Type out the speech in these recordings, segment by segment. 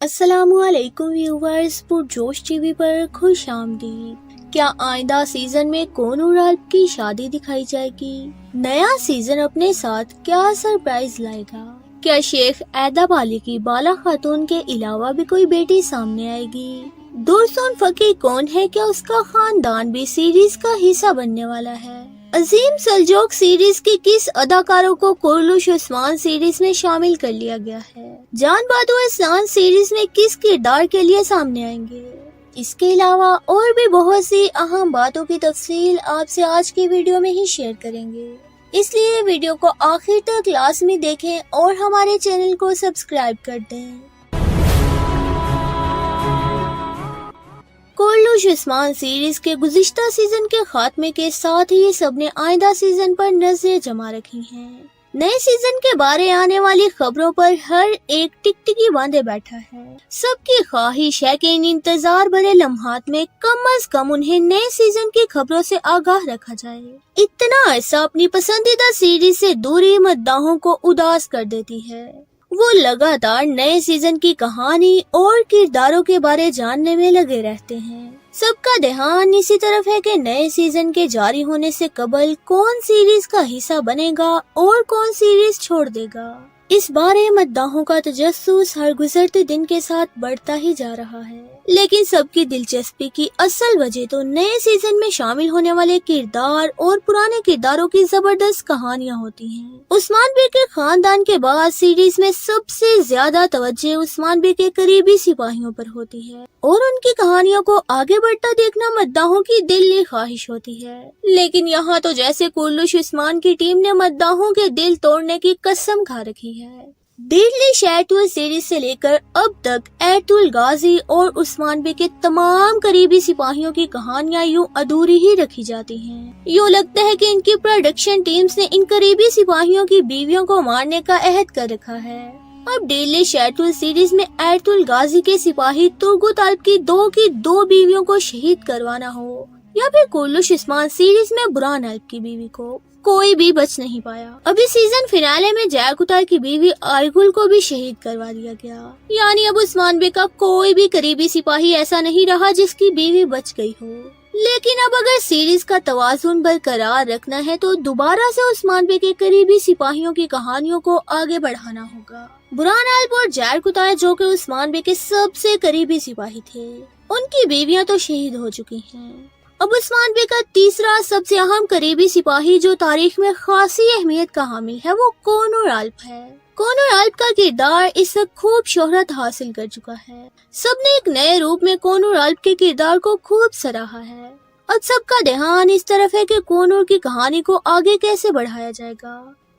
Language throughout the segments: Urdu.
السلام علیکم ویورز، پرجوش ٹی وی پر خوش آمدید۔ کیا آئندہ سیزن میں کون اور عالب کی شادی دکھائی جائے گی؟ نیا سیزن اپنے ساتھ کیا سرپرائز لائے گا؟ کیا شیخ ایدب علی کی بالا خاتون کے علاوہ بھی کوئی بیٹی سامنے آئے گی؟ دورسون فقی کون ہے؟ کیا اس کا خاندان بھی سیریز کا حصہ بننے والا ہے؟ عظیم سلجوق سیریز کی کس اداکاروں کو کورلوش عثمان سیریز میں شامل کر لیا گیا ہے؟ جان بادو احسان سیریز میں کس کردار کے لیے سامنے آئیں گے؟ اس کے علاوہ اور بھی بہت سی اہم باتوں کی تفصیل آپ سے آج کی ویڈیو میں ہی شیئر کریں گے، اس لیے ویڈیو کو آخر تک لازمی دیکھیں اور ہمارے چینل کو سبسکرائب کر دیں۔ کورلوش عثمان سیریز کے گزشتہ سیزن کے خاتمے کے ساتھ ہی سب نے آئندہ سیزن پر نظریں جما رکھی ہیں۔ نئے سیزن کے بارے آنے والی خبروں پر ہر ایک ٹکٹکی باندھے بیٹھا ہے۔ سب کی خواہش ہے کہ ان انتظار بھرے لمحات میں کم از کم انہیں نئے سیزن کی خبروں سے آگاہ رکھا جائے۔ اتنا عرصہ اپنی پسندیدہ سیریز سے دوری مداحوں کو اداس کر دیتی ہے۔ وہ لگاتار نئے سیزن کی کہانی اور کرداروں کے بارے جاننے میں لگے رہتے ہیں۔ سب کا دھیان اسی طرف ہے کہ نئے سیزن کے جاری ہونے سے قبل کون سیریز کا حصہ بنے گا اور کون سیریز چھوڑ دے گا۔ اس بارے مداحوں کا تجسس ہر گزرتے دن کے ساتھ بڑھتا ہی جا رہا ہے، لیکن سب کی دلچسپی کی اصل وجہ تو نئے سیزن میں شامل ہونے والے کردار اور پرانے کرداروں کی زبردست کہانیاں ہوتی ہیں۔ عثمان بے کے خاندان کے بعد سیریز میں سب سے زیادہ توجہ عثمان بے کے قریبی سپاہیوں پر ہوتی ہے اور ان کی کہانیوں کو آگے بڑھتا دیکھنا مداحوں کی دلی خواہش ہوتی ہے۔ لیکن یہاں تو جیسے کورلوش عثمان کی ٹیم نے مداحوں کے دل توڑنے کی قسم کھا رکھی ہے۔ ڈیڈلی شیڈول سیریز سے لے کر اب تک ایرطغرل غازی اور عثمان بے کے تمام قریبی سپاہیوں کی کہانیاں یوں ادھوری ہی رکھی جاتی ہیں۔ یوں لگتا ہے کہ ان کی پروڈکشن ٹیمز نے ان قریبی سپاہیوں کی بیویوں کو مارنے کا عہد کر رکھا ہے۔ اب ڈیڈلی شیڈول سیریز میں ایرطغرل غازی کے سپاہی ترگت عالب کی دو بیویوں کو شہید کروانا ہو، یا پھر کورلوش عثمان سیریز میں برہان عالب کی بیوی کو، کوئی بھی بچ نہیں پایا۔ ابھی سیزن فینالے میں جیکوتار کی بیوی آرگل کو بھی شہید کروا دیا گیا، یعنی اب عثمان بے کا کوئی بھی قریبی سپاہی ایسا نہیں رہا جس کی بیوی بچ گئی ہو۔ لیکن اب اگر سیریز کا توازن برقرار رکھنا ہے تو دوبارہ سے عثمان بے کے قریبی سپاہیوں کی کہانیوں کو آگے بڑھانا ہوگا۔ برہان عالب اور جیکوتار جو کہ عثمان بے کے سب سے قریبی سپاہی تھے، ان کی بیویاں تو شہید ہو چکی ہیں۔ اب عثمان بے کا تیسرا سب سے اہم قریبی سپاہی جو تاریخ میں خاصی اہمیت کا حامل ہے وہ کونور عالب ہے۔ کونور عالب کا کردار اس وقت خوب شہرت حاصل کر چکا ہے۔ سب نے ایک نئے روپ میں کونور عالب کے کردار کو خوب سراہا ہے۔ اب سب کا دھیان اس طرف ہے کہ کونور کی کہانی کو آگے کیسے بڑھایا جائے گا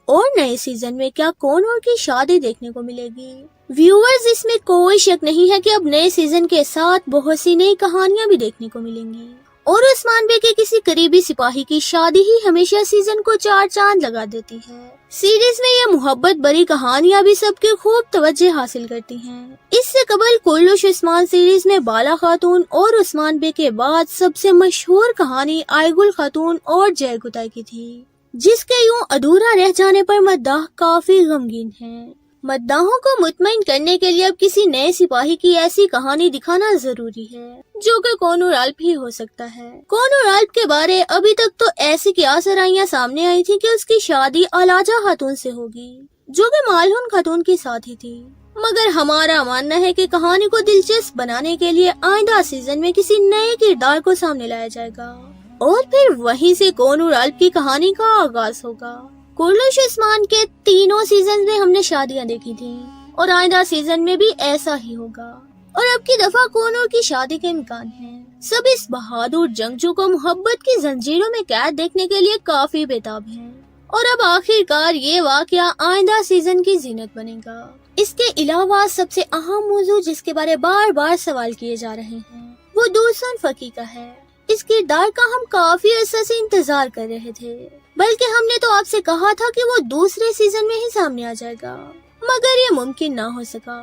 اور نئے سیزن میں کیا کونور کی شادی دیکھنے کو ملے گی۔ ویورز، اس میں کوئی شک نہیں ہے کہ اب نئے سیزن کے ساتھ بہت سی نئی کہانیاں بھی دیکھنے کو ملیں گی، اور عثمان بے کے کسی قریبی سپاہی کی شادی ہی ہمیشہ سیزن کو چار چاند لگا دیتی ہے۔ سیریز میں یہ محبت بری کہانیاں بھی سب کی خوب توجہ حاصل کرتی ہیں۔ اس سے قبل کورلوش عثمان سیریز میں بالا خاتون اور عثمان بے کے بعد سب سے مشہور کہانی آرگل خاتون اور جیکوتار کی تھی، جس کے یوں ادھورا رہ جانے پر مداح کافی غمگین ہیں۔ مداحوں کو مطمئن کرنے کے لیے اب کسی نئے سپاہی کی ایسی کہانی دکھانا ضروری ہے جو کہ کونور عالب ہی ہو سکتا ہے۔ کونور عالب کے بارے ابھی تک تو ایسی کیا سرائیاں سامنے آئی تھی کہ اس کی شادی علاجہ خاتون سے ہوگی، جو کہ مالہن خاتون کی ساتھی تھی، مگر ہمارا ماننا ہے کہ کہانی کو دلچسپ بنانے کے لیے آئندہ سیزن میں کسی نئے کردار کو سامنے لایا جائے گا اور پھر وہیں سے کونور عالب کی کہانی کا آغاز ہوگا۔ کورلوش عثمان کے تینوں سیزن میں ہم نے شادیاں دیکھی تھیں اور آئندہ سیزن میں بھی ایسا ہی ہوگا، اور اب کی دفعہ کونور کی شادی کے امکان ہیں۔ سب اس بہادر جنگجو کو محبت کی زنجیروں میں قید دیکھنے کے لیے کافی بےتاب ہیں، اور اب آخر کار یہ واقعہ آئندہ سیزن کی زینت بنے گا۔ اس کے علاوہ سب سے اہم موضوع جس کے بارے بار بار سوال کیے جا رہے ہیں وہ دورسون فقی کا ہے۔ اس کردار کا ہم کافی عرصے سے انتظار کر رہے تھے، بلکہ ہم نے تو آپ سے کہا تھا کہ وہ دوسرے سیزن میں ہی سامنے آ جائے گا، مگر یہ ممکن نہ ہو سکا۔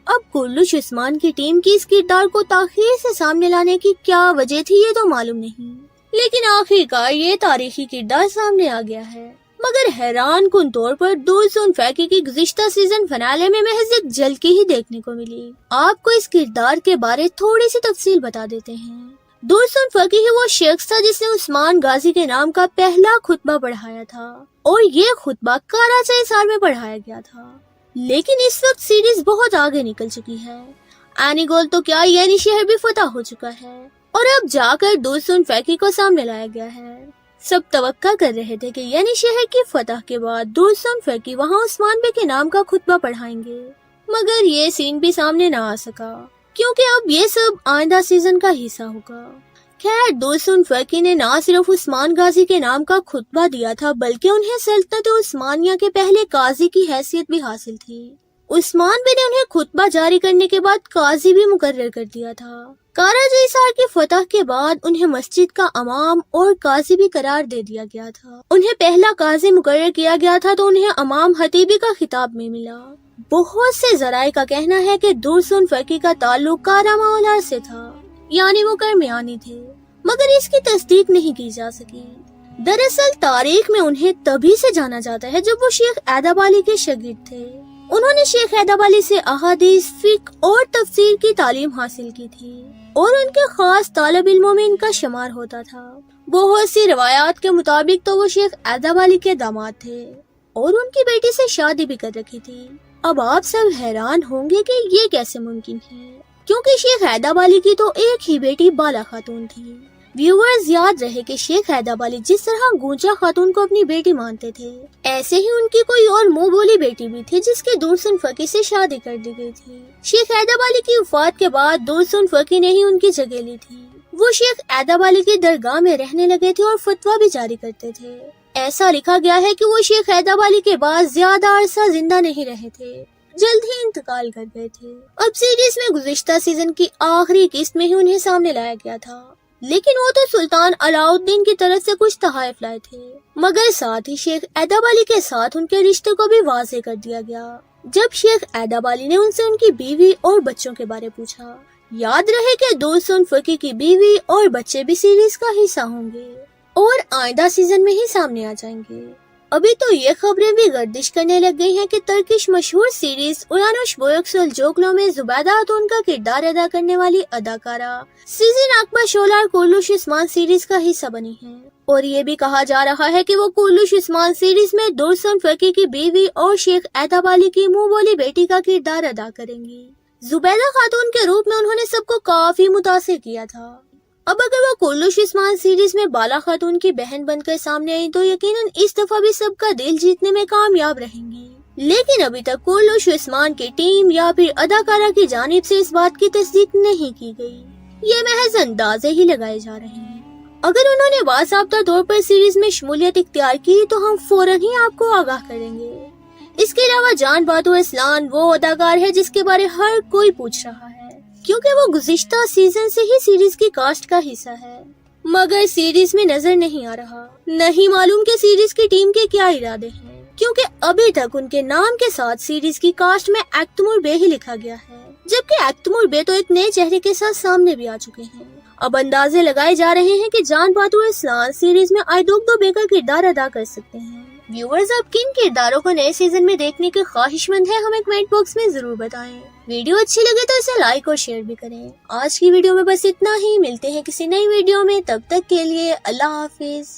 اب کورلوش عثمان کی ٹیم کی اس کردار کو تاخیر سے سامنے لانے کی کیا وجہ تھی یہ تو معلوم نہیں، لیکن آخر کار یہ تاریخی کردار سامنے آ گیا ہے۔ مگر حیران کن طور پر دورسون فیکی کی گزشتہ سیزن فنالے میں محض ایک جھلکی ہی دیکھنے کو ملی۔ آپ کو اس کردار کے بارے تھوڑی سی تفصیل بتا دیتے ہیں۔ دورسون فیکی ہی وہ شخص تھا جس نے عثمان غازی کے نام کا پہلا خطبہ پڑھایا تھا، اور یہ خطبہ کراچی حصار میں پڑھایا گیا تھا۔ لیکن اس وقت سیریز بہت آگے نکل چکی ہے، اینی گول تو کیا یعنی شہر بھی فتح ہو چکا ہے، اور اب جا کر دورسون فیکی کو سامنے لایا گیا ہے۔ سب توقع کر رہے تھے کہ یعنی شہر کی فتح کے بعد دورسون فیکی وہاں عثمان بے کے نام کا خطبہ پڑھائیں گے، مگر یہ سین بھی سامنے نہ آ سکا کیونکہ اب یہ سب آئندہ سیزن کا حصہ ہوگا۔ خیر، دورسون فیکی نے نہ صرف عثمان غازی کے نام کا خطبہ دیا تھا بلکہ انہیں سلطنت عثمانیہ کے پہلے قاضی کی حیثیت بھی حاصل تھی۔ عثمان بے نے انہیں خطبہ جاری کرنے کے بعد قاضی بھی مقرر کر دیا تھا۔ کاراجی حصار کی فتح کے بعد انہیں مسجد کا امام اور قاضی بھی قرار دے دیا گیا تھا۔ انہیں پہلا قاضی مقرر کیا گیا تھا تو انہیں امام خطیبی کا خطاب میں ملا۔ بہت سے ذرائع کا کہنا ہے کہ دورسون فیکی کا تعلق کارامہ اولار سے تھا، یعنی وہ کرمیانی تھے، مگر اس کی تصدیق نہیں کی جا سکی۔ دراصل تاریخ میں انہیں تبھی سے جانا جاتا ہے جب وہ شیخ ایداب علی کے شاگرد تھے۔ انہوں نے شیخ ایداب علی سے احادیث، فقہ اور تفسیر کی تعلیم حاصل کی تھی، اور ان کے خاص طالب علموں میں ان کا شمار ہوتا تھا۔ بہت سی روایات کے مطابق تو وہ شیخ ایداب علی کے داماد تھے اور ان کی بیٹی سے شادی بھی کر رکھی تھی۔ اب آپ سب حیران ہوں گے کہ یہ کیسے ممکن ہے، کیونکہ شیخ ایداب علی کی تو ایک ہی بیٹی بالا خاتون تھی۔ ویورز یاد رہے کہ شیخ ایداب علی جس طرح گونجا خاتون کو اپنی بیٹی مانتے تھے، ایسے ہی ان کی کوئی اور منہ بولی بیٹی بھی تھی جس کی دورسون فیکی سے شادی کر دی گئی تھی۔ شیخ ایداب علی کی وفات کے بعد دورسون فیکی نے ہی ان کی جگہ لی تھی۔ وہ شیخ ایداب علی کی درگاہ میں رہنے لگے تھے اور فتویٰ بھی جاری کرتے تھے۔ ایسا لکھا گیا ہے کہ وہ شیخ ایداب علی کے بعد زیادہ عرصہ زندہ نہیں رہے تھے، جلد ہی انتقال کر گئے تھے۔ اب سیریز میں گزشتہ سیزن کی آخری قسط میں ہی انہیں سامنے لایا گیا تھا، لیکن وہ تو سلطان علاؤالدین کی طرف سے کچھ تحائف لائے تھے، مگر ساتھ ہی شیخ ایداب علی کے ساتھ ان کے رشتے کو بھی واضح کر دیا گیا جب شیخ ایداب علی نے ان سے ان کی بیوی اور بچوں کے بارے پوچھا۔ یاد رہے کہ دورسون فیکی کی بیوی اور بچے بھی سیریز کا حصہ ہوں گے اور آئندہ سیزن میں ہی سامنے آ جائیں گے۔ ابھی تو یہ خبریں بھی گردش کرنے لگ گئی ہیں کہ ترکش مشہور سیریز اورانوش بویکسل جوگلو میں زبیدہ خاتون کا کردار ادا کرنے والی اداکارہ سیزن اکبر شولار کورلوش عثمان سیریز کا حصہ بنی ہے، اور یہ بھی کہا جا رہا ہے کہ وہ کورلوش عثمان سیریز میں دورسون فیکی کی بیوی اور شیخ ایداب علی کی منہ بولی بیٹی کا کردار ادا کریں گی۔ زبیدہ خاتون کے روپ میں انہوں نے سب کو کافی متاثر کیا تھا۔ اب اگر وہ کورلوش عثمان سیریز میں بالا خاتون کی بہن بن کر سامنے آئی تو یقیناً اس دفعہ بھی سب کا دل جیتنے میں کامیاب رہیں گی، لیکن ابھی تک کورلوش عثمان کی ٹیم یا پھر اداکارہ کی جانب سے اس بات کی تصدیق نہیں کی گئی، یہ محض اندازے ہی لگائے جا رہے ہیں۔ اگر انہوں نے باضابطہ طور پر سیریز میں شمولیت اختیار کی تو ہم فوراً ہی آپ کو آگاہ کریں گے۔ اس کے علاوہ جان باتو اسلان وہ اداکار ہے جس کے بارے ہر کوئی پوچھ رہا ہے، کیونکہ وہ گزشتہ سیزن سے ہی سیریز کی کاسٹ کا حصہ ہے، مگر سیریز میں نظر نہیں آ رہا۔ نہیں معلوم کہ سیریز کی ٹیم کے کیا ارادے ہیں، کیونکہ ابھی تک ان کے نام کے ساتھ سیریز کی کاسٹ میں ایکتمور بے ہی لکھا گیا ہے، جبکہ ایکتمور بے تو ایک نئے چہرے کے ساتھ سامنے بھی آ چکے ہیں۔ اب اندازے لگائے جا رہے ہیں کہ جان باتو اسلان سیریز میں آئیدوگدو بے کا کردار ادا کر سکتے ہیں۔ ویورز اب کن کرداروں کو نئے سیزن میں دیکھنے کے خواہش مند ہیں ہمیں کمنٹ باکس میں ضرور بتائیں۔ ویڈیو اچھی لگے تو اسے لائک اور شیئر بھی کریں۔ آج کی ویڈیو میں بس اتنا ہی، ملتے ہیں کسی نئی ویڈیو میں، تب تک کے لیے اللہ حافظ۔